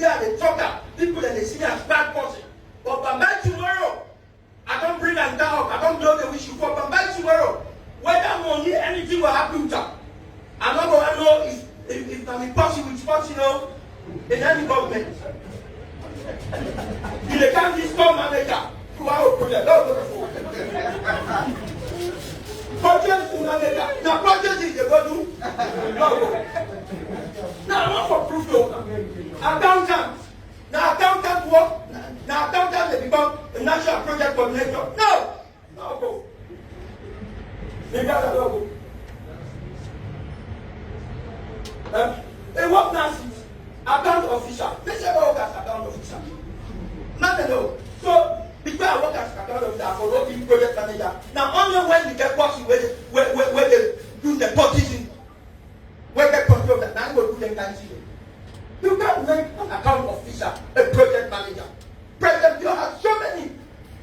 media, they talk that people and they see me as bad person. But by tomorrow, I don't bring them down. I don't know the wish you for. But by tomorrow, whether money, anything will happen to them. I'm not going to know if I'm impossible, it's possible in any government. In the country store manager, who are project. Project manager. Now project is the go do. Now I want for proof though. Accountant. Now accountant work. Now accountant they become a national project coordinator. No. No go. Maybe I don't go. They work nurses. Account officer. They say work as account officer. Nothing no. So because I work as account officer for working project manager. Now only when you get bossy where they do the position, where they control that, now you will do them kind of thing. You can't make an account officer a project manager. Presidentbio has so many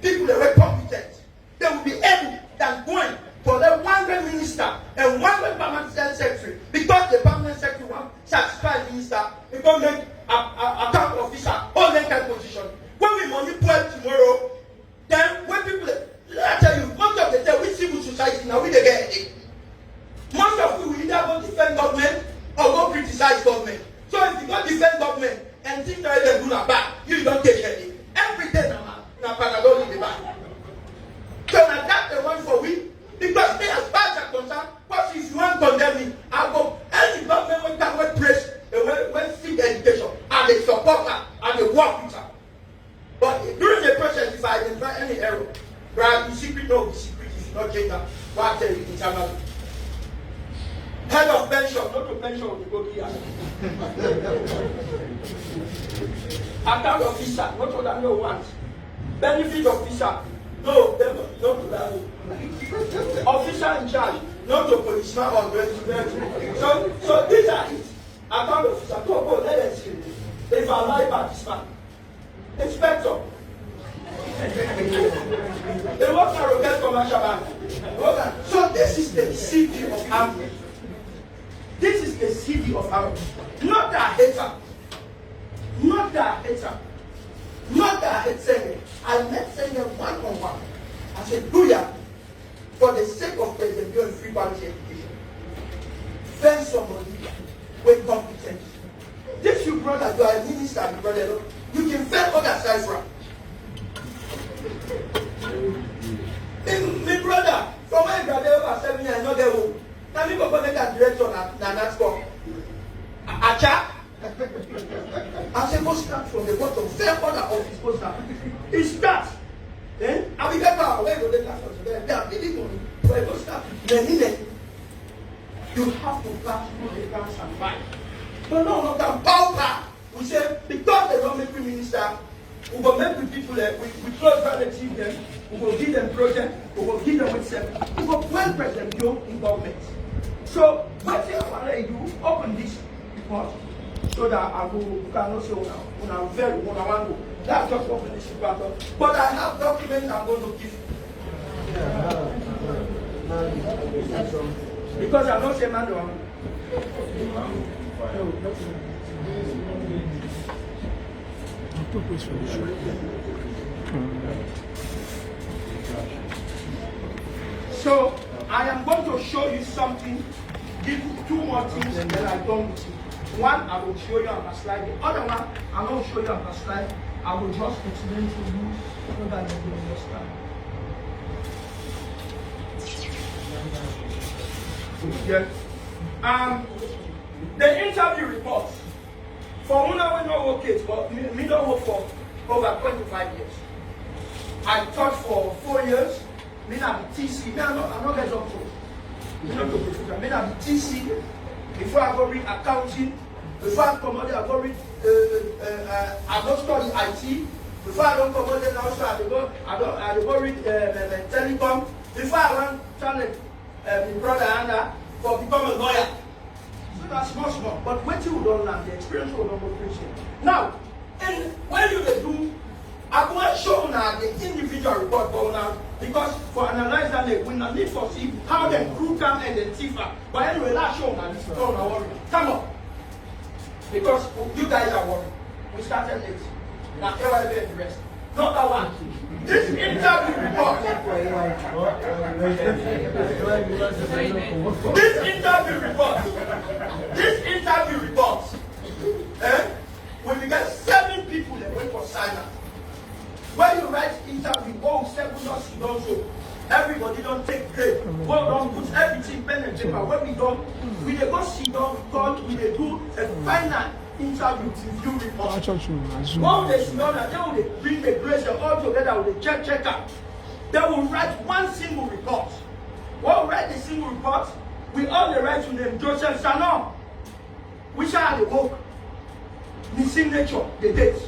people that were competent. They will be able than going for the one minister and one permanent secretary because the permanent secretary wants satisfied minister. They don't make account officer all that kind of position. When we manipulate tomorrow, then when people, I tell you, most of the time we civil society now we they get headache. Most of you will either go defend government or go criticize government. So if you go defend government and think that they do not bad, you don't take headache. Every day now Panadol in the back. So now that's the one for we. Because they as far as I'm concerned, what if you want to condemn me? I'll go any government will come with praise, when seek education, and they support her, and they work with her. But during the process, if I identify any error, right, the secret, no, the secret is not change that. What I tell you internally. Head of pension, not to pension, you go here. Account officer, not to that no one. Benefit officer, no, not to that. Officer in charge, not to policeman or president. So these are it. Account officer, go, let us see. If I lie participant. Inspector. They work for a commercial bank. So this is the CV of army. This is the CV of army. Not that hater. Not that hater. Not that hater. I met Sannoh one-on-one. I said, do ya, for the sake of presidentbio and free quality education, find somebody with competence. This you brother, you are a minister, brother. You can fail other sides from. My brother, from my brother over 7 years, I know they will. Now me go make a director na score. Acha. I say go start from the bottom. Fail other office go start. He start. Then I will get power. Where go they start from there? They are believe on me. Where go start? Then you have to pass through the grounds and fight. But no, not that power. We say, because they don't make minister, we will make the people, we close relatives them, we will give them project, we will give them with them, we will well presidentbio in government. So, what I want to do, open this report, so that I will, cannot say, when I'm very, when I want to, that's just open this report. But I have documents I'm going to give you. Because I'm not saying man. So I am going to show you something, give you two more things that I've done with you. One, I will show you on the slide. The other one, I won't show you on the slide. I will just explain to you so that you will understand. Yeah. The interview reports for one we not work it, but me don't work for over 25 years. I taught for 4 years. Me not be TC. Me I'm not get up to. Me not go to. Me not be TC. Before I go read accounting, before I come out, I go read. I don't study IT. Before I don't come out, also I go read telecom. Before I run channel, my brother Anna for become a lawyer. So that's small. But when you don't learn, the experience will not go preaching. Now, and when you do, I want to show now the individual report going on because for analyze that we not need to see how the crew come and the thief are. But anyway, let's show now this is all worry. Come on. Because you guys are worried. We started late. Now, KYB and the rest. Number one, this interview report. This interview report. When you get 7 people that went for sign-up. When you write interview, 7 us you don't show. Everybody don't take grade. Well, don't put everything pen and paper. When we don't, we dey go sit down, we dey do a final interview review report. One they sit down and they will bring the grades all together with the check out. They will write one single report. When we write the single report, we all the write to name Joseph Sannoh. Which are the work, the signature, the date.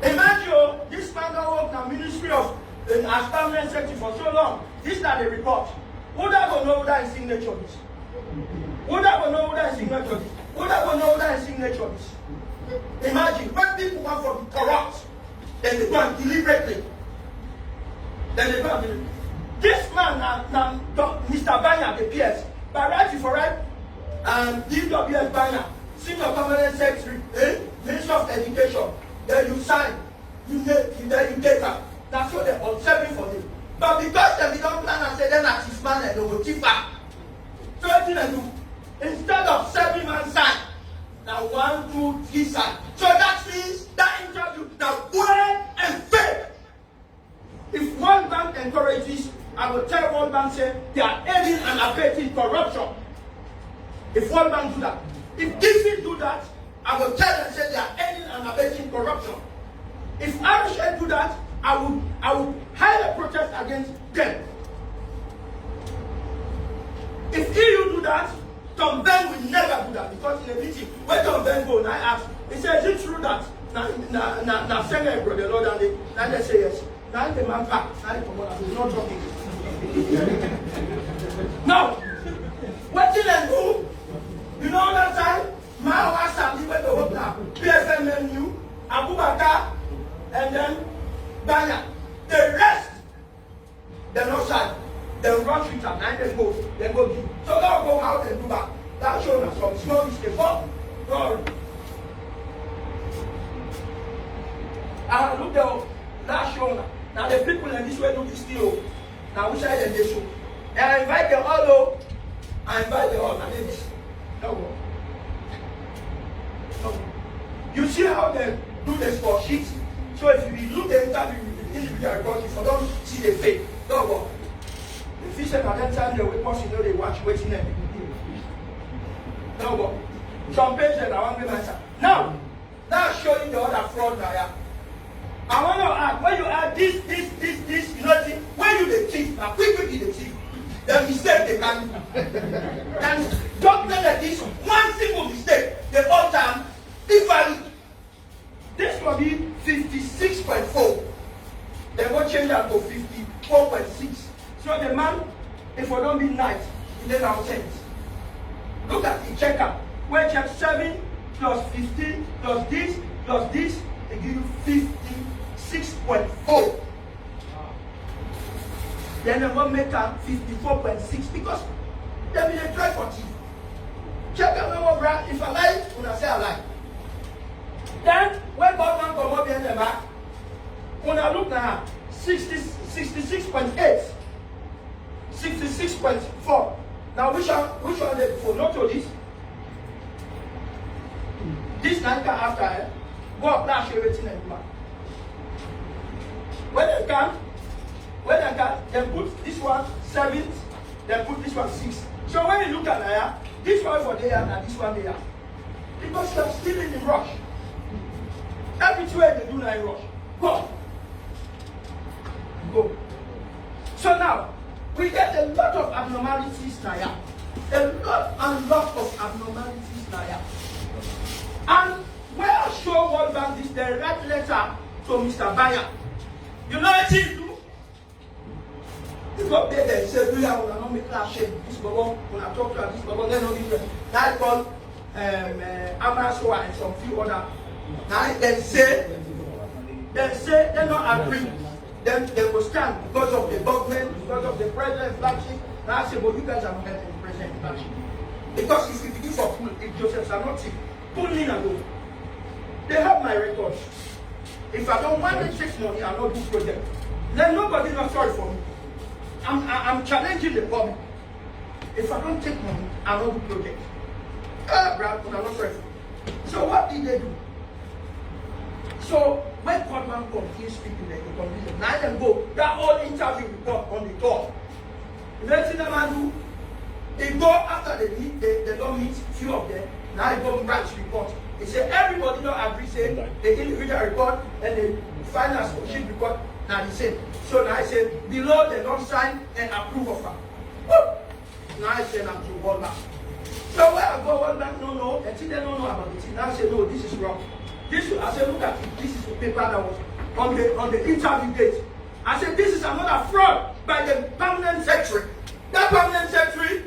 Imagine this man that work in the Ministry of as permanent secretary for so long. This is not the report. Who that will know that is signature is? Who that will know that is signature is? Who that will know that is signature is? Imagine when people want to be corrupt, then they go and deliberately. This man now Mr. Banya the PS, by right for right, and DWS Banya, senior permanent secretary, Minister of Education, then you sign, you take up. That's what they're observing for him. But because they don't plan and say then as his man and they will keep back. So what do they do? Instead of 7 man sign, now 1, 2, 3 sign. So that means that interview now well and fair. If one bank encourages, I will tell one bank say they are aiding and abetting corruption. If one bank do that. If DP do that, I will tell them say they are aiding and abetting corruption. If RSA do that, I would highly protest against them. If EU do that, Tom Ben will never do that because in a meeting where Tom Ben go, and I ask, he says, is it true that now Sannoh bro the Lord and they say yes. Now the man back, now the promoter is not talking. Now, what did they do? You know that time? My was something went to work now. PFM menu, Abubakar, and then Banya. The rest, they're not shy. They rush with them, and they go do. So now go out and do that. That shows us some small mistake. God. I look there, that show now the people in this way do this deal. Now which side they show? And I invite them all. I invite them all. And this. No. You see how they do the score sheet? So if you look at the interview with the individual report, if you don't see the fake, don't go. The fisher at that time, they will watch, they watch waiting there. Don't go. Some pages I want to answer. Now showing the other fraud now. I want to ask, when you add this, you know, when you the thief, now quickly the thief, the mistake they can do. And don't tell that this one simple mistake, the whole time, invalid. This will be 56.4. They will change that to 54.6. So the man, if we don't be nice, he then our sense. Look at the checker. Where check 7 plus 15 plus this, they give you 56.4. Then they will make up 54.6 because they will try for tea. Check out my brand. If I lie, when I say I lie. Then when government come up behind the back, when I look now, 66.8, 66.4. Now which one they for not to this? This night after go flash everything and back. When they come, they put this one 7, they put this one 6. So when you look at there, this one for there and this one there. Because you are still in the rush. Everywhere they do now in rush. Go. So now, we get a lot of abnormalities now. A lot of abnormalities now. And where I show World Bank this, they write letter to Mr. Banya. You know what he do? He go there, they say, do you have to make class shape? This bubble, when I talk to this bubble, then no different. Now I call Amaswa and some few other. Now they say they don't agree. Then they will stand because of the government, because of the president flagship. Now I say, but you guys are not getting the president flagship. Because if you begin for pull, if Joseph Sannoh pull in and go. They have my records. If I don't want to take money, I'll not do project. Then nobody's not sorry for me. I'm challenging the public. If I don't take money, I'll not do project. Brad, I'm not sorry for you. So what did they do? So when Codman confused people, they confused them. Now them go, that whole interview report on the top. The next thing they do, they go after they don't meet few of them. Now they go branch report. They say everybody don't agree, say the individual report and the finance sheet report now the same. So now I say below they don't sign and approve of her. Now I say I'm to World Bank. So when I go World Bank, no, and see they don't know about it. Now I say no, this is wrong. I said, look at it. This is the paper that was on the interview date. I said, this is another fraud by the permanent secretary. That permanent secretary,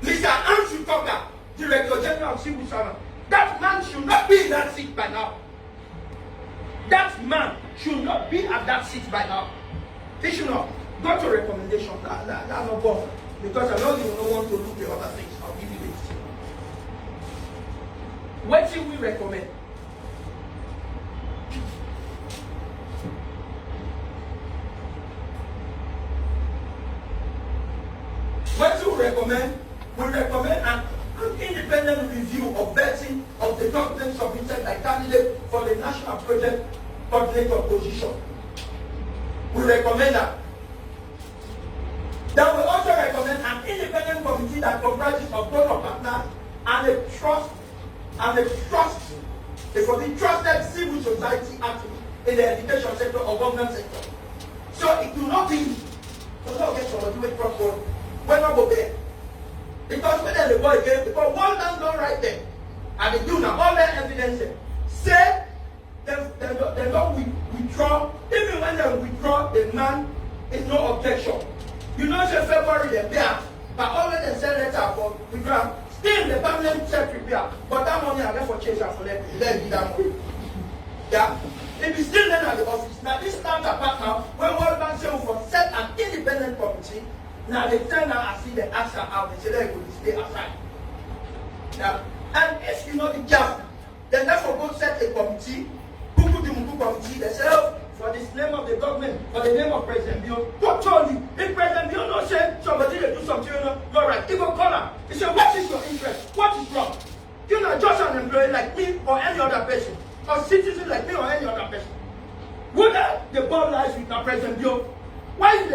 Mr. Andrew Tucker, Director General of Civil Service, that man should not be in that seat by now. That man should not be at that seat by now. He should not go to recommendation. That's not bother. Because I know you don't want to look the other things. I'll give you this. What should we recommend? What do we recommend? We recommend an independent review of vetting of the documents submitted by candidate for the national project coordinator position. We recommend that. Then we also recommend an independent committee that comprises of donor partners and a trust for the trusted civil society activists in the education sector or government sector. So it will not be we're not go there. Because when they go again, because one man don't right there, and they do now, all their evidence say they don't withdraw. Even when they withdraw, the man is no objection. You know, say February they pay, but always they send letter for withdraw. Still the permanent secretary pay, but that money I get for change for them. Let me that money. Yeah. If you still then at the office, now this time apart now, when World Bank say for set an independent committee. Now they turn out and see the answer out, they say they will stay aside. Now, and if you know the gap, then therefore go set a committee, committee, they say, oh, for this name of the government, for the name of presidentbio. What told you? If presidentbio no say somebody they do something, not right, he go call him. He say, what is your interest? What is wrong? You're not just an employee like me or any other person, or citizen like me or any other person. Whether the ball lies with the presidentbio, why you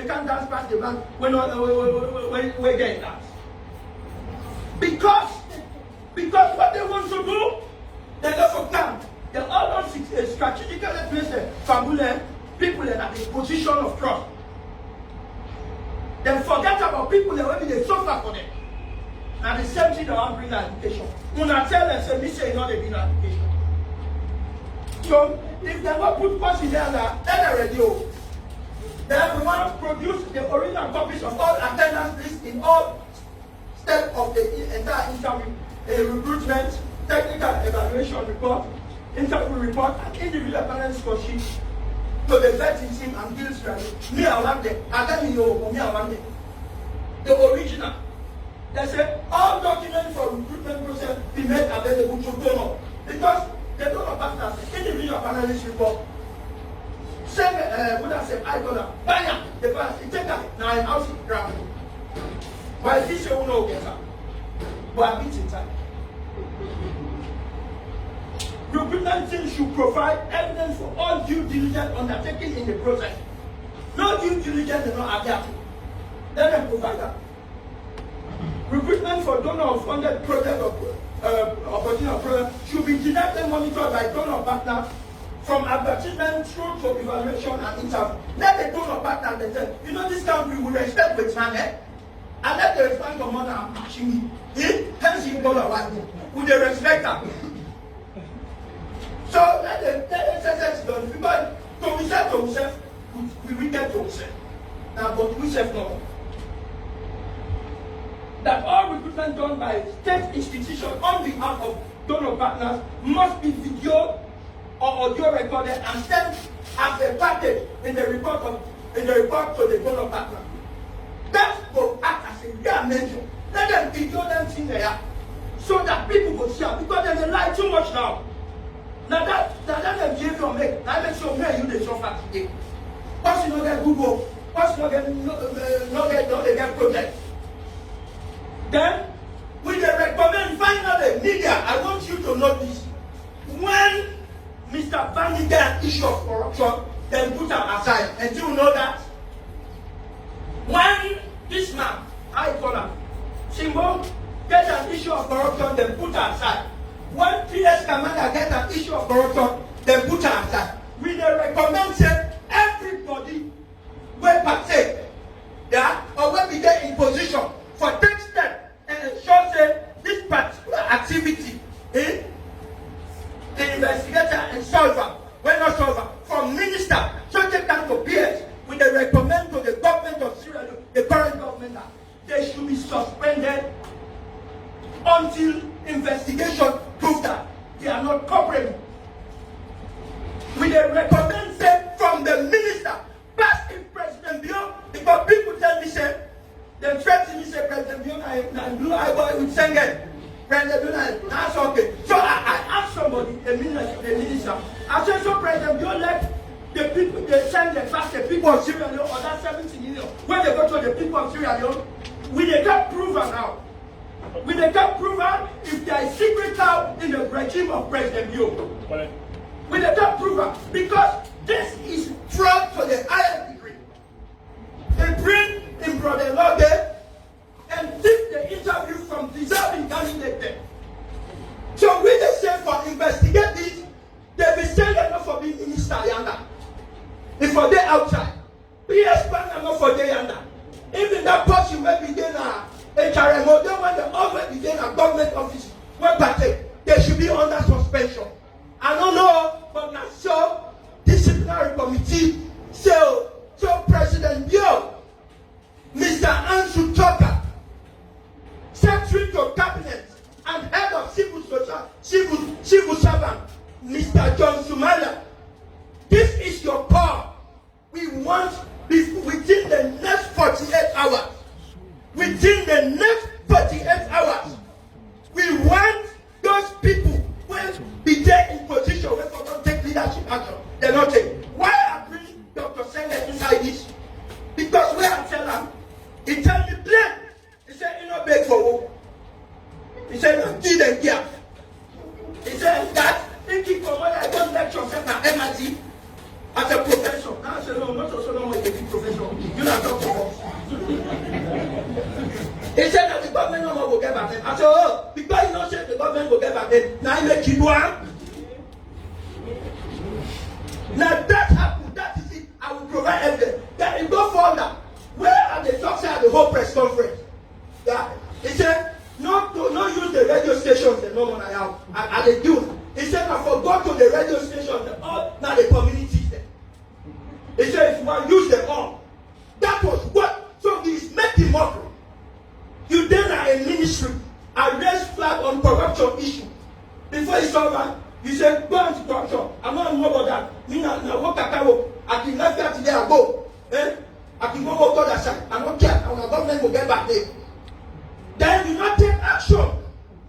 can't dance past the man when we're getting dance? Because what they want to do, they don't forget. They all don't strategically place Fabule people at the position of trust. They forget about people that maybe they suffer for them. And the same thing they want to bring education. When I tell them, say, me say, you know, they bring education. So, if they want to put points in there, then they're ready. Then we want to produce the original copies of all attendance lists in all steps of the entire interview, a recruitment, technical evaluation report, interview report, and individual panel score sheet. So the vetting team and deal strategy. Me, I want them. I tell you, me, I want them. The original. They say all documents for recruitment process be made available to donor. Because the donor partners, individual panelist report. Same, what I say, I go now. Bam! The pass, it take that. Now I'm out in ground. Why is this you know get up? But I beat it time. Recruitment team should provide evidence for all due diligence undertaken in the process. No due diligence is not adapted. Let them provide that. Recruitment for donor-funded project opportunity program should be directly monitored by donor partners from advertisement through to evaluation and interview. Let the donor partner they say, you know this country will respect with man, eh? And let the respect of mother and machine. Hence you go like with the respect them. So let the sentence done because to himself, we get to himself. Now but we self know that all recruitment done by state institutions on behalf of donor partners must be video or audio recorded and sent as a package in the report to the donor partner. That will act as a real mention. Let them video them in there so that people will see because they lie too much now. Now that them behavior make, now make sure me and you dey suffer today. Once you no get good work, once you no get project, then we dey recommend finally media. I want you to know this. When Mr. Bani get an issue of corruption, then put am aside. And you know that when this man, I call him, Simbo, get an issue of corruption, then put her aside. When PS Commander get an issue of corruption, then put her aside. We dey recommend say everybody will partake, yeah, or when we get in position for take step and ensure say this particular activity, the investigator and solver, when not solver, from minister, so take down to PS, we dey recommend to the government of Sierra Leone, the current government, that they should be suspended until investigation proves that they are not culpable. We dey recommend say from the minister, past in presidentbio, because people tell me say, they threaten me say presidentbio na blue eye boy with Schengen. Presidentbio, that's okay. So I asked somebody, a minister, I said, so presidentbio let the people, they send them back the people of Sierra Leone, or that 70 million, when they go to the people of Sierra Leone, we dey get proven now. We dey get proven if there is secret cow in the regime of presidentbio. We dey get proven because this is fraud to the highest degree. They bring in brother-in-law there and take the interview from deserving candidate there. So we dey say for investigate this, they be saying they're not for being minister yanda. If for they outside, PS Bank not for they yanda. Even that person may be there now. HRMO, then when they already begin a government office, when partake, they should be under suspension. I don't know, but now so disciplinary committee, so presidentbio, Mr. Ansu Tucker, secretary to cabinet and head of civil servant, Mr. John Sumala, this is your call. We want within the next 48 hours. Within the next 48 hours, we want those people who will be there in position where they don't take leadership action. They're not taking. Why I bring Dr. Sannoh inside this? Because where I tell him, he tell me plain. He said, you know, beg for work. He said, I'm kid and gear. He said, that thinking for what I don't lecture set my MIT as a professor. Now I said, no, not also not a big professor. You're not doctor. He said that the government no more will get back then. I said, oh, because you don't say the government will get back then. Now you make it one. Now that happened, that is it. I will provide evidence. Then you go further. Where are the talks at the whole press conference? Yeah. He said, no use the radio stations, the no one I have. And they do. He said, I forgot to the radio stations, all now the communities there. He said, if you want to use them all. That was what? So he's making mockery. You then are a ministry, a raise flag on corruption issue. Before you solve that, you say, go anti-corruption. I'm not know about that. Me now work at Kawo. I can left here today, I go. I can go to the side. I don't care. Our government will get back there. Then you not take action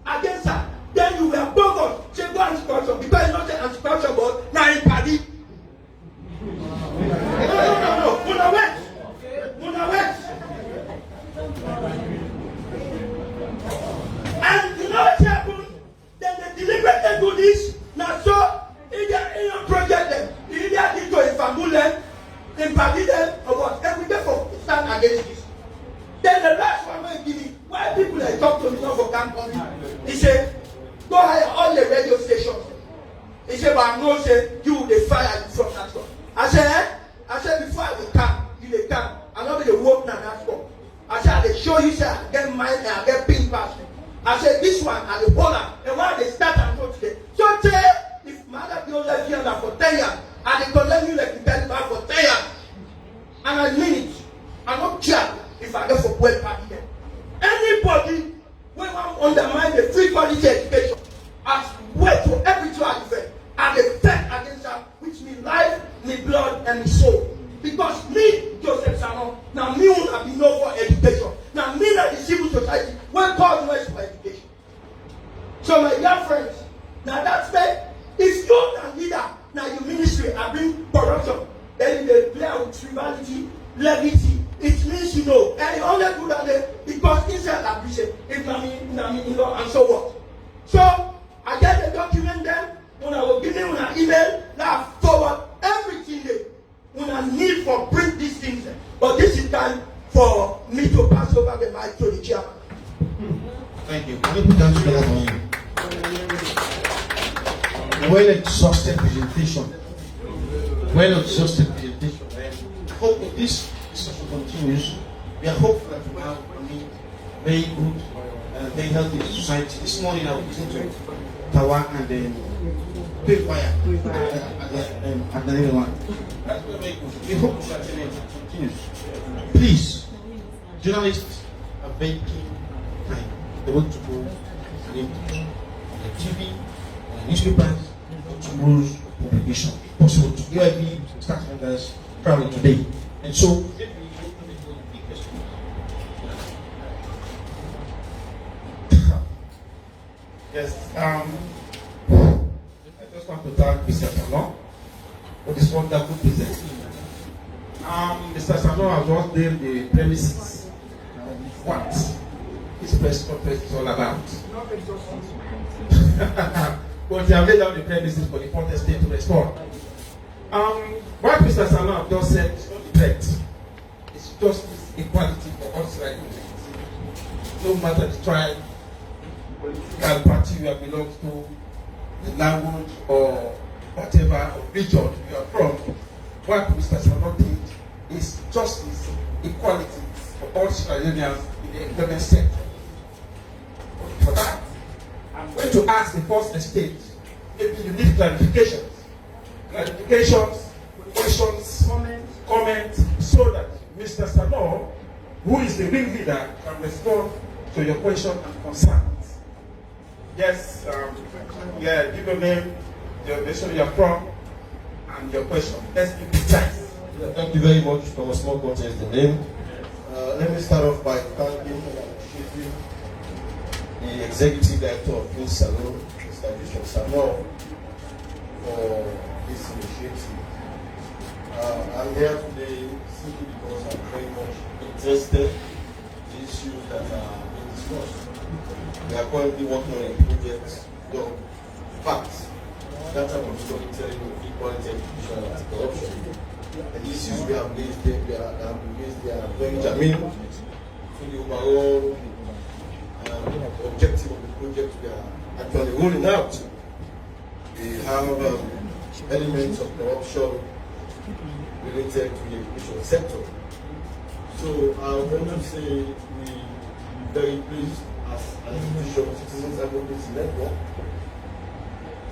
against her. Then you were bogus. Say, go anti-corruption. Because you not say anti-corruption, but now in party. No. Muna wait. And you know what happened? Then they deliberately do this. Now so, in your project them, you either need to infamous them, impede them, or what? Then we get for stand against this. Then the last one will give me, why people they talk to me not for campus? He said, go hire all the radio stations. He said, but I know say you the fire you from that one. I said before I will come, you they come. I know the work now that's one. I said, they show you, say, I get mine and I get pink pass. I said, this one, and the owner, and why they start and go today. So, if my other girl left here for 10 years, and they collect you like you tell back for 10 years, and I mean it, I don't care if I go for well party then. Anybody who want to undermine the free quality education, as well to every to our defense, and they fight against her, which means life, me blood, and me soul. Because me, Joseph Sannoh, now me who have been known for education. Now me that the civil society will call noise for education. So my dear friends, now that's why if you you and leader, now your ministry are being corruption. Then they play with tribality, levity. It means you know, and you only do that because inside appreciate if you know, and so what. So I get the document then. When I will give them an email, now forward everything they when I need for print these things. But this is time for me to pass over the mic to the chairman. Thank you. Can you put that together for me? Well exhausted presentation. Well exhausted presentation. And I hope if this discussion continues, we are hopeful that we have very good and very healthy society. This morning I was listening to Tawa and then Fire and the other one. That's very good. We hope that it continues. Please, journalists are very keen time. They want to go on the TV, on the newspapers, for tomorrow's publication. If possible, to UIB staff members travel today. And so, yes, I just want to thank Mr. Sannoh for this wonderful presentation. Mr. Sannoh has just named the premises. What this press conference is all about. But they have laid down the premises for the Port State to respond. What Mr. Sannoh has just said is not the threat. It's just equality for us right now. No matter the tribe, political party you belong to, the language or whatever region you are from, what Mr. Sannoh did is justice, equality for all Sierra Leoneans in the employment sector. For that, I'm going to ask the first estate maybe you need clarifications, questions, comments, so that Mr. Sannoh, who is the ring leader, can respond to your question and concerns. Yes, give your name, the nation you are from, and your question. Let's be precise. Thank you very much for a small contest the name. Let me start off by thanking and appreciating the Executive Director of Sannoh, Mr. Sannoh, for this initiative. I'm here today simply because I'm very much interested in the issues that are being discussed. We are currently working on a project, facts, data on storytelling, equality, education, and corruption. And the issues we have raised there are very germane to the overall objective of the project we are actually rolling out. We have elements of corruption related to the education sector. So I want to say we're very pleased as an institution, Citizens Advocacy Network,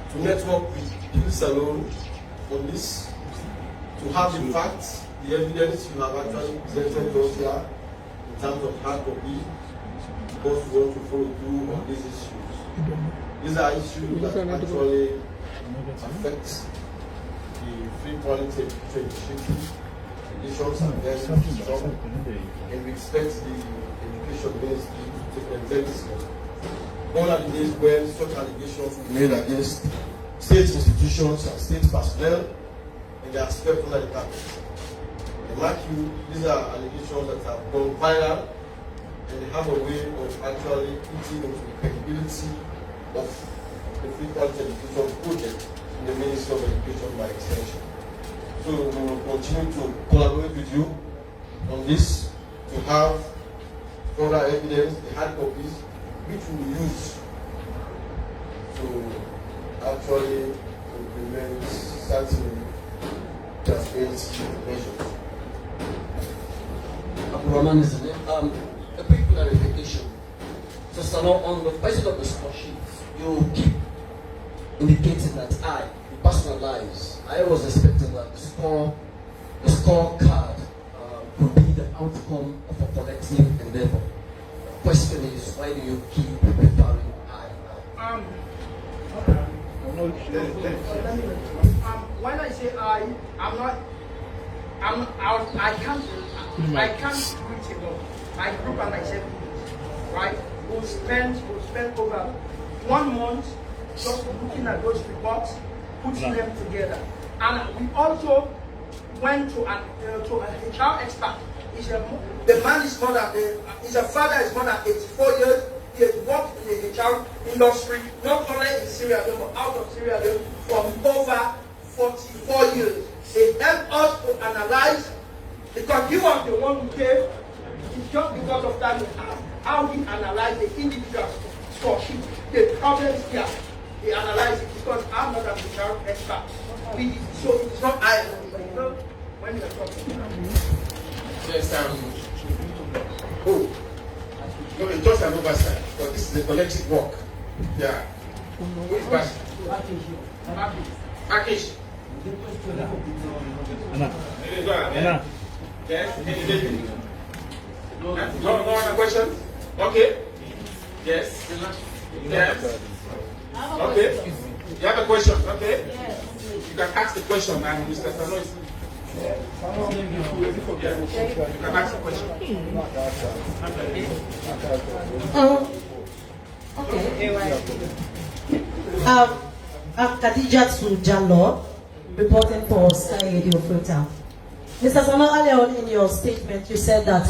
to network with people alone on this, to have the facts, the evidence you have actually presented to us here in terms of hard copy, because we want to follow through on these issues. These are issues that actually affect the free quality initiative. Conditions are very strong, and we expect the education ministry to take them very seriously. All are the days when such allegations will be made against state institutions and state personnel, and they are swept under the carpet. And mark you, these are allegations that have gone viral, and they have a way of actually eating into the credibility of the free quality education project in the Ministry of Education by extension. So we will continue to collaborate with you on this to have further evidence, the hard copies, which we will use to actually implement certain transparency measures. Abdurrahman is the name. A quick clarification. So, Sannoh, on the basis of the score sheet, you keep indicating that I, in personal lives, I was expecting that the scorecard could be the outcome of a collective endeavor. The question is, why do you keep referring I? When I say I can't do it alone. My group and myself, right? We'll spend over 1 month just looking at those reports, putting them together. And we also went to a HR expert. The man is more than, his father is more than 84 years. He has worked in the HR industry, not only in Syria, but out of Syria from over 44 years. They helped us to analyze, because he was the one who came. It's just because of that how he analyzed the individual scholarship, the problems here. He analyzed it because I'm not an HR expert. So it's not I, when you're talking. Yes, oh, no, it's just an oversight, but this is a collective work. Yeah. Who is back? Package. Anna. Yes, no other questions? Okay. Yes. Yes. Okay. You have a question? Okay. You can ask the question, and Mr. Sannoh is. You can ask the question. Okay. I'm Khadija Jallo, reporting for Sky Radio Freetown. Mr. Sannoh, earlier on in your statement, you said that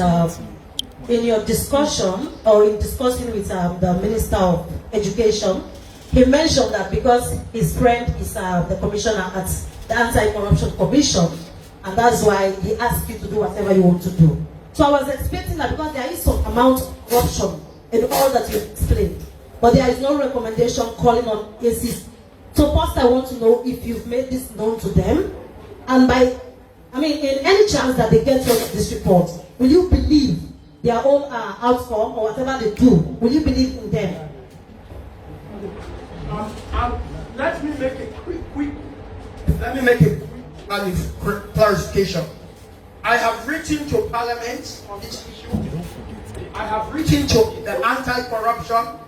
in your discussion, or in discussing with the Minister of Education, he mentioned that because his friend is the commissioner at the Anti-Corruption Commission, and that's why he asked you to do whatever you want to do. So I was expecting that, because there is some amount of corruption in all that you explained, but there is no recommendation calling on ACs. So first I want to know if you've made this known to them, and in any chance that they get this report, will you believe their own outcome or whatever they do? Will you believe in them? Let me make a quick clarification. I have written to Parliament on this issue. I have written to the anti-corruption.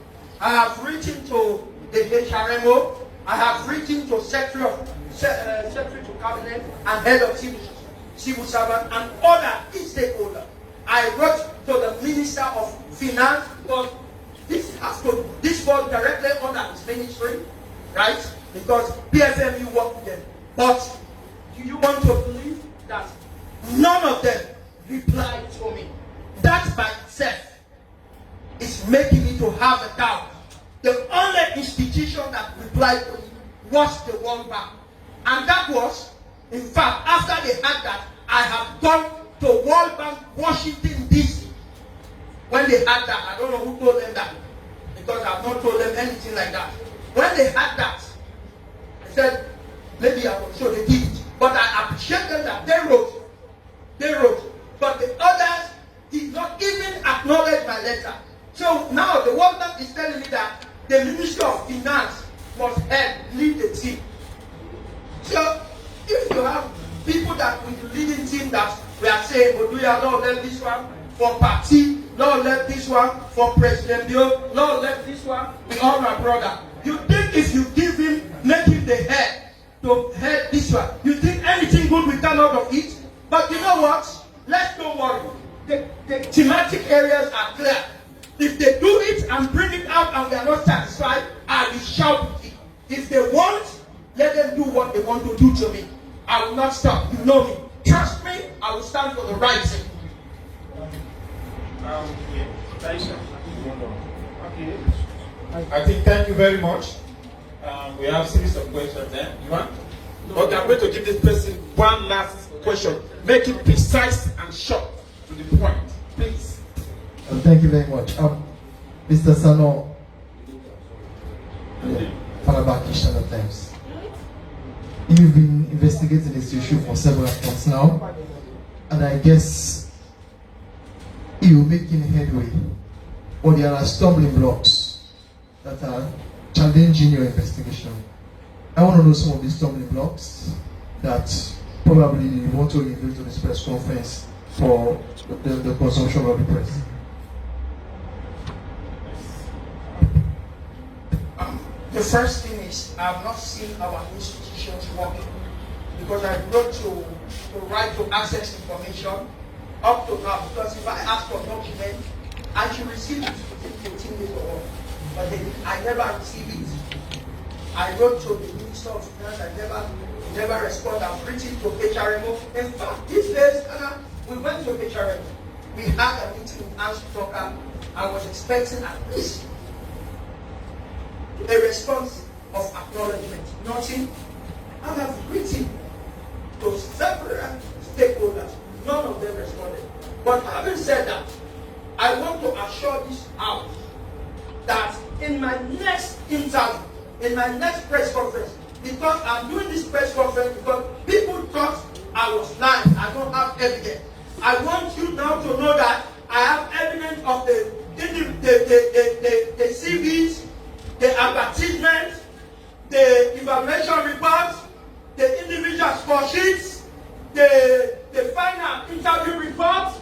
I have written to the HRMO. I have written to Secretary to Cabinet and Head of Civil Servant and other stakeholders. I wrote to the Minister of Finance, because this falls directly under his ministry, right? Because PFMU work with them. But do you want to believe that none of them replied to me? That by itself is making me to have a doubt. The only institution that replied to me was the World Bank. And that was, in fact, after they had that, I have gone to World Bank, Washington, D.C. When they had that, I don't know who told them that, because I have not told them anything like that. When they had that, I said, maybe I will show they did it. But I appreciate them that they wrote. But the others did not even acknowledge my letter. So now the World Bank is telling me that the Ministry of Finance must lead the team. So if you have people that with the leading team that we are saying, oh, do you not let this one for party, not let this one for presidentbio, not let this one be all my brother. You think if you give him, make him the head to head this one, you think anything good will come out of it? But you know what? Let's don't worry. The thematic areas are clear. If they do it and bring it out and we are not satisfied, I will shout it. If they want, let them do what they want to do to me. I will not stop. You know me. Trust me, I will stand for the right thing. Okay. I think thank you very much. We have a series of questions there. You want? Okay, I'm going to give this person one last question. Make it precise and short to the point. Please. Thank you very much. Mr. Sannoh, Falabaki Channel Times. You've been investigating this issue for several months now, and I guess you're making headway, or there are stumbling blocks that are challenging your investigation. I want to know some of these stumbling blocks that probably you want to reveal to this press conference for the consumption of the press. The first thing is, I have not seen our institutions working, because I wrote to the right to access information up to now, because if I ask for a document, I should receive it within 14 days or more. But then I never received it. I wrote to the Minister of Finance, I never respond. I'm preaching to Pecharemo. In fact, these days, we went to Pecharemo. We had a meeting with Anshu Toka. I was expecting at least a response of acknowledgement. Nothing. I have written to several stakeholders. None of them responded. But having said that, I want to assure this House that in my next interview, in my next press conference, because I'm doing this press conference because people thought I was lying, I don't have evidence. I want you now to know that I have evidence of the CVs, the advertisements, the evaluation reports, the individual score sheets, the final interview reports,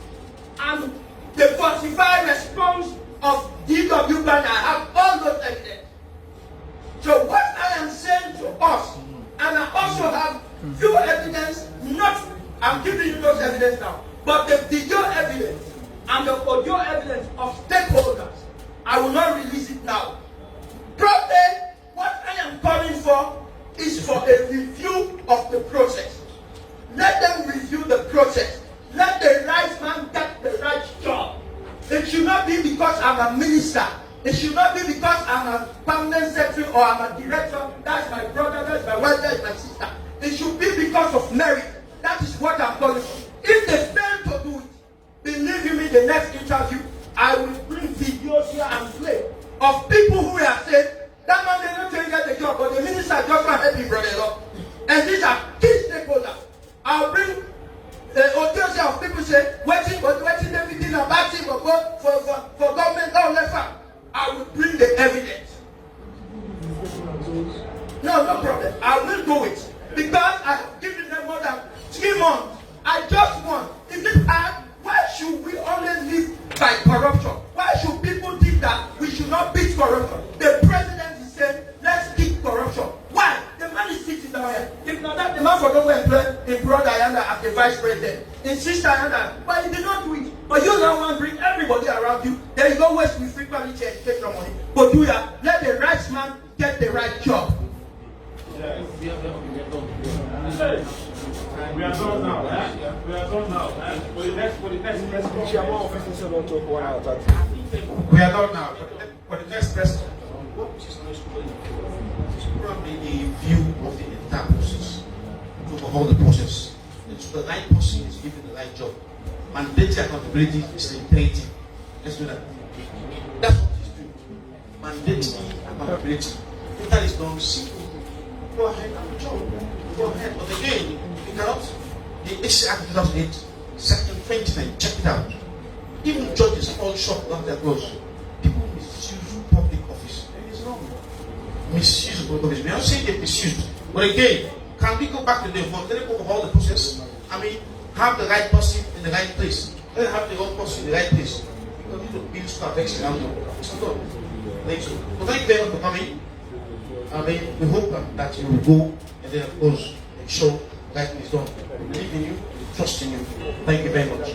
and the falsified response of DW Bank. I have all those evidence. So what I am saying to us, and I also have few evidence, I'm giving you those evidence now, but the video evidence and the audio evidence of stakeholders, I will not release it now. Probably what I am calling for is for a review of the process. Let them review the process. Let the right man get the right job. It should not be because I'm a minister. It should not be because I'm a permanent secretary or I'm a director. That's my brother, that's my wife, that's my sister. It should be because of merit. That is what I'm calling for. If they fail to do it, believe you me, the next interview, I will bring videos here and play of people who are saying, that man did not get the job, but the minister just want to help me, brother. And these are key stakeholders. I'll bring the audience of people say, waiting everything about him for government or left. I will bring the evidence. No problem. I will do it. Because I have given them more than 3 months. I just want. Is it hard? Why should we only live by corruption? Why should people think that we should not beat corruption? The president is saying, let's beat corruption. Why? The man is sitting down here. If not that, the man for no employ Diana as the vice president. Insist Diana, but he did not do it. But you now want to bring everybody around you. There you go, waste with frequently take your money. But do that. Let the right man get the right job. Yes. We are done now. We are done now. For the next We are done now. For the next question, what is probably a view of the entire process, to overhaul the process. It's the right person is given the right job. Mandatory accountability is imperative. Let's do that. That's what he's doing. Mandatory accountability. If that is done, simple. Go ahead and job. Go ahead. But again, you cannot. The HC Act 2008, Section 29, check it out. Even judges fall short of their goals. People misuse public office. It is wrong. Misuse of public office. We are not saying they misuse. But again, can we go back to the overhaul the process? I mean, have the right person in the right place. Then have the wrong person in the right place. We don't need to build stuff extra. It's not. Thank you. So thank you very much for coming. I mean, we hope that you will go and then, of course, make sure that is done. We believe in you, trust in you. Thank you very much.